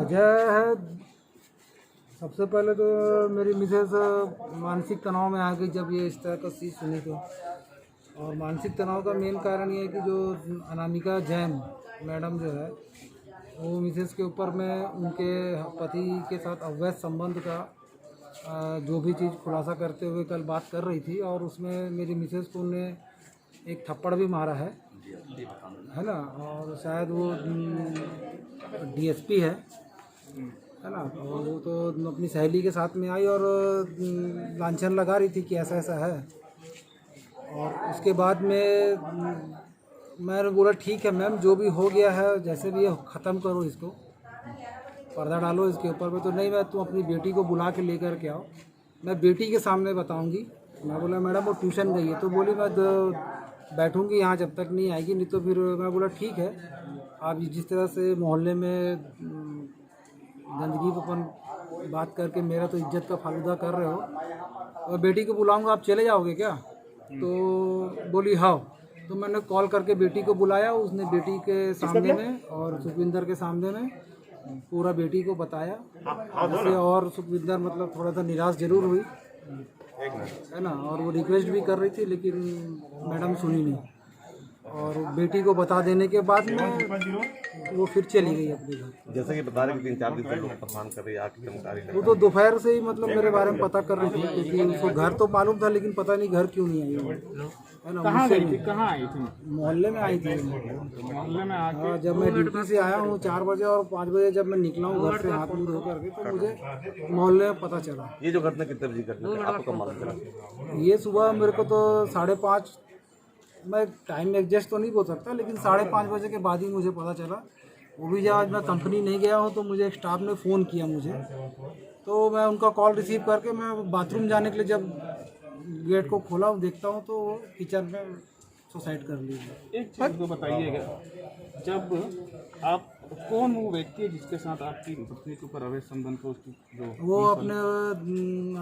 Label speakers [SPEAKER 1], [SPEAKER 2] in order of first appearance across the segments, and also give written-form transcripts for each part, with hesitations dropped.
[SPEAKER 1] वजह है, सबसे पहले तो मेरी मिसेस मानसिक तनाव में आ गई जब ये इस तरह का चीज़ सुनी तो। और मानसिक तनाव का मेन कारण ये है कि जो अनामिका जैन मैडम जो है वो मिसेस के ऊपर में उनके पति के साथ अवैध संबंध का जो भी चीज़ खुलासा करते हुए कल बात कर रही थी, और उसमें मेरी मिसेस को उन्हें एक थप्पड़ भी मारा है ना। और शायद वो डीएसपी है ना। और वो तो अपनी सहेली के साथ में आई और लांछन लगा रही थी कि ऐसा ऐसा है। और उसके बाद में मैंने बोला ठीक है मैम, जो भी हो गया है जैसे भी ख़त्म करो, इसको पर्दा डालो इसके ऊपर में। तो नहीं, मैं तुम अपनी बेटी को बुला के लेकर के आओ, मैं बेटी के सामने बताऊंगी। मैं बोला मैडम वो ट्यूशन गई है। तो बोली मैं बैठूंगी यहाँ जब तक नहीं आएगी, नहीं तो फिर। मैं बोला ठीक है, आप जिस तरह से मोहल्ले में गंदगी पर बात करके मेरा तो इज्जत का फालूदा कर रहे हो, और बेटी को बुलाऊंगा, आप चले जाओगे क्या? तो बोली हाँ। तो मैंने कॉल करके बेटी को बुलाया, उसने बेटी के सामने में और सुखविंदर के सामने में पूरा बेटी को बताया। इससे और सुखविंदर मतलब थोड़ा सा निराश जरूर हुई है ना। और वो रिक्वेस्ट भी कर रही थी लेकिन मैडम सुनी नहीं। और बेटी को बता देने के बाद में वो फिर चली गई अपने घर।
[SPEAKER 2] जैसे कि बता रहे कि 3-4 दिन से लोग परेशान कर रही है, आके चमकारी
[SPEAKER 1] वो तो दोपहर से ही मतलब मेरे बारे में पता कर रही थी, क्योंकि उसको घर तो मालूम था लेकिन पता नहीं घर क्यों नहीं आई वो, है ना।
[SPEAKER 3] कहाँ गई थी, कहाँ आई थी?
[SPEAKER 1] मोहल्ले में आई थी।
[SPEAKER 3] मोहल्ले में आके
[SPEAKER 1] हाँ, जब मैं ड्यूटी से आया हूँ 4 बजे और 5 बजे जब मैं निकला हूँ घर से हाथ मुँह धो करके, तो मुझे मोहल्ले में पता चला।
[SPEAKER 2] ये जो घटना कितने बजे घटना आपको कब मालूम चला?
[SPEAKER 1] ये सुबह मेरे को तो 5:30, मैं टाइम एडजस्ट तो नहीं बोल सकता लेकिन 5:30 बजे के बाद ही मुझे पता चला। वो भी जब आज मैं कंपनी नहीं गया हूँ तो मुझे एक स्टाफ ने फ़ोन किया मुझे, तो मैं उनका कॉल रिसीव करके मैं बाथरूम जाने के लिए जब गेट को खोला देखता हूँ तो किचन में सुसाइड कर ली।
[SPEAKER 3] एक चीज़ तो बताइएगा, जब आप कौन वो व्यक्ति है जिसके साथ आपकी पत्नी के ऊपर अवैध संबंध था? उसकी जो
[SPEAKER 1] वो अपने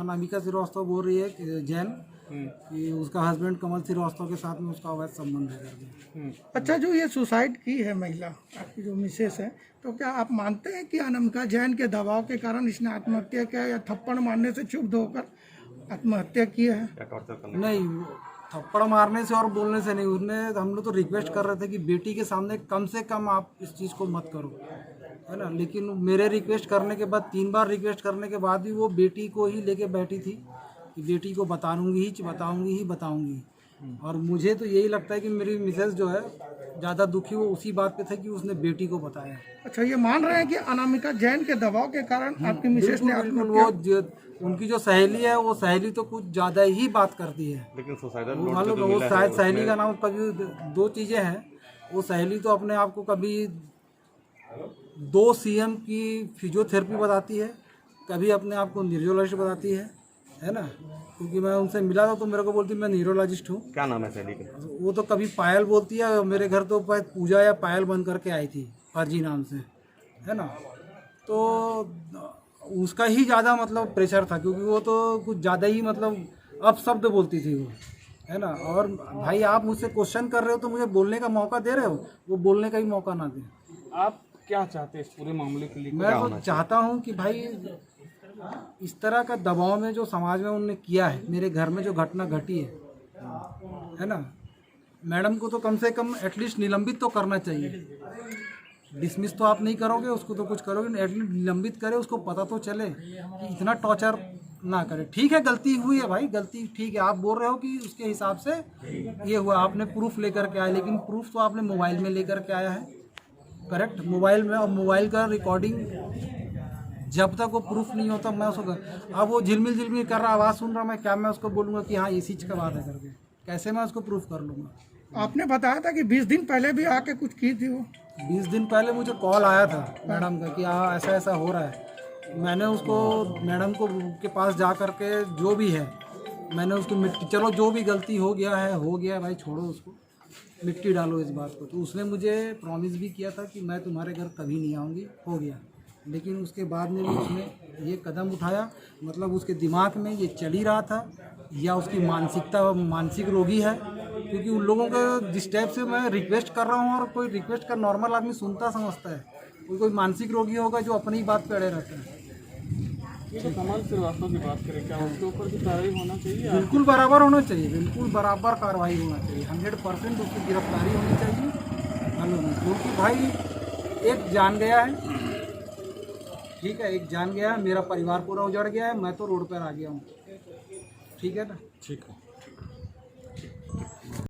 [SPEAKER 1] अनामिका श्रीवास्तव बोल रही है कि जैन कि उसका हस्बैंड कमल श्रीवास्तव के साथ में उसका अवैध संबंध है।
[SPEAKER 4] अच्छा, जो ये सुसाइड की है महिला आपकी जो मिसेस है, तो क्या आप मानते हैं कि अनामिका जैन के दबाव के कारण इसने आत्महत्या किया या थप्पड़ मारने से क्षुब्ध होकर आत्महत्या की है?
[SPEAKER 1] नहीं, थप्पड़ मारने से और बोलने से नहीं। उसने, हम लोग तो रिक्वेस्ट कर रहे थे कि बेटी के सामने कम से कम आप इस चीज़ को मत करो, है ना। लेकिन मेरे रिक्वेस्ट करने के बाद 3 बार रिक्वेस्ट करने के बाद भी वो बेटी को ही लेके बैठी थी कि बेटी को बताऊंगी। और मुझे तो यही लगता है कि मेरी मिसेस जो है ज़्यादा दुखी वो उसी बात पे थे कि उसने बेटी को बताया।
[SPEAKER 4] अच्छा, ये मान रहे हैं कि अनामिका जैन के दबाव के कारण आपकी मिसेस ने
[SPEAKER 1] वो उनकी जो सहेली है वो सहेली तो कुछ ज़्यादा ही बात करती है।
[SPEAKER 2] लेकिन सुसाइडल
[SPEAKER 1] मालूम वो शायद सहेली का नाम कभी 2 चीज़ें हैं। वो सहेली तो अपने आप को कभी 2 CM की फिजियोथेरेपी बताती है, कभी अपने आप को न्यूरोलॉजिस्ट बताती है ना। क्योंकि मैं उनसे मिला था तो मेरे को बोलती मैं न्यूरोलॉजिस्ट हूँ।
[SPEAKER 2] क्या नाम है सहेली का?
[SPEAKER 1] वो तो कभी पायल बोलती है। मेरे घर तो पूजा या पायल बन करके आई थी फर्जी नाम से, है ना। तो उसका ही ज़्यादा मतलब प्रेशर था, क्योंकि वो तो कुछ ज़्यादा ही मतलब अपशब्द बोलती थी वो, है ना। और भाई आप मुझसे क्वेश्चन कर रहे हो तो मुझे बोलने का मौका दे रहे हो, वो बोलने का ही मौका ना दे।
[SPEAKER 3] आप क्या चाहते हैं इस पूरे मामले के लिए?
[SPEAKER 1] मैं तो चाहता हूँ कि भाई इस तरह का दबाव में जो समाज में उन्होंने किया है, मेरे घर में जो घटना घटी है ना, मैडम को तो कम से कम एटलीस्ट निलंबित तो करना चाहिए। डिसमिस तो आप नहीं करोगे उसको, तो कुछ करोगे, एटलीस्ट निलंबित करे, उसको पता तो चले कि इतना टॉर्चर ना करे। ठीक है गलती हुई है भाई, गलती ठीक है। आप बोल रहे हो कि उसके हिसाब से ये हुआ, आपने प्रूफ लेकर के आया, लेकिन प्रूफ तो आपने मोबाइल में लेकर के आया है, करेक्ट, मोबाइल में। और मोबाइल का रिकॉर्डिंग जब तक वो प्रूफ नहीं होता मैं उसको, अब वो झिलमिल कर रहा, आवाज़ सुन रहा, मैं क्या मैं उसको बोलूँगा कि हाँ इसी चीज़ का बात है करके? कैसे मैं उसको प्रूफ कर लूँगा?
[SPEAKER 4] आपने बताया था कि 20 दिन पहले भी आके कुछ की थी वो।
[SPEAKER 1] 20 दिन पहले मुझे कॉल आया था मैडम का कि हाँ ऐसा ऐसा हो रहा है। मैंने उसको मैडम को के पास जा कर के जो भी है मैंने उसको मिट्टी, चलो जो भी गलती हो गया है भाई, छोड़ो उसको, मिट्टी डालो इस बात को। तो उसने मुझे प्रॉमिस भी किया था कि मैं तुम्हारे घर कभी नहीं आऊँगी, हो गया। लेकिन उसके बाद में भी उसने ये कदम उठाया, मतलब उसके दिमाग में ये चल ही रहा था या उसकी मानसिक रोगी है। क्योंकि उन लोगों के जिस टाइप से मैं रिक्वेस्ट कर रहा हूँ, और कोई रिक्वेस्ट का नॉर्मल आदमी सुनता समझता है, कोई मानसिक रोगी होगा जो अपनी बात पे अड़े रहते हैं।
[SPEAKER 3] ये तो कमल श्रीवास्तव की बात करें, क्या उसके ऊपर भी कार्रवाई होना चाहिए?
[SPEAKER 1] बिल्कुल बराबर होना चाहिए, बिल्कुल बराबर कार्रवाई होना चाहिए, 100% उसकी गिरफ्तारी होनी चाहिए मालूम है। क्योंकि भाई एक जान गया है, ठीक है, एक जान गया है, मेरा परिवार पूरा उजड़ गया है, मैं तो रोड पर आ गया हूँ, ठीक है ना।
[SPEAKER 3] ठीक है।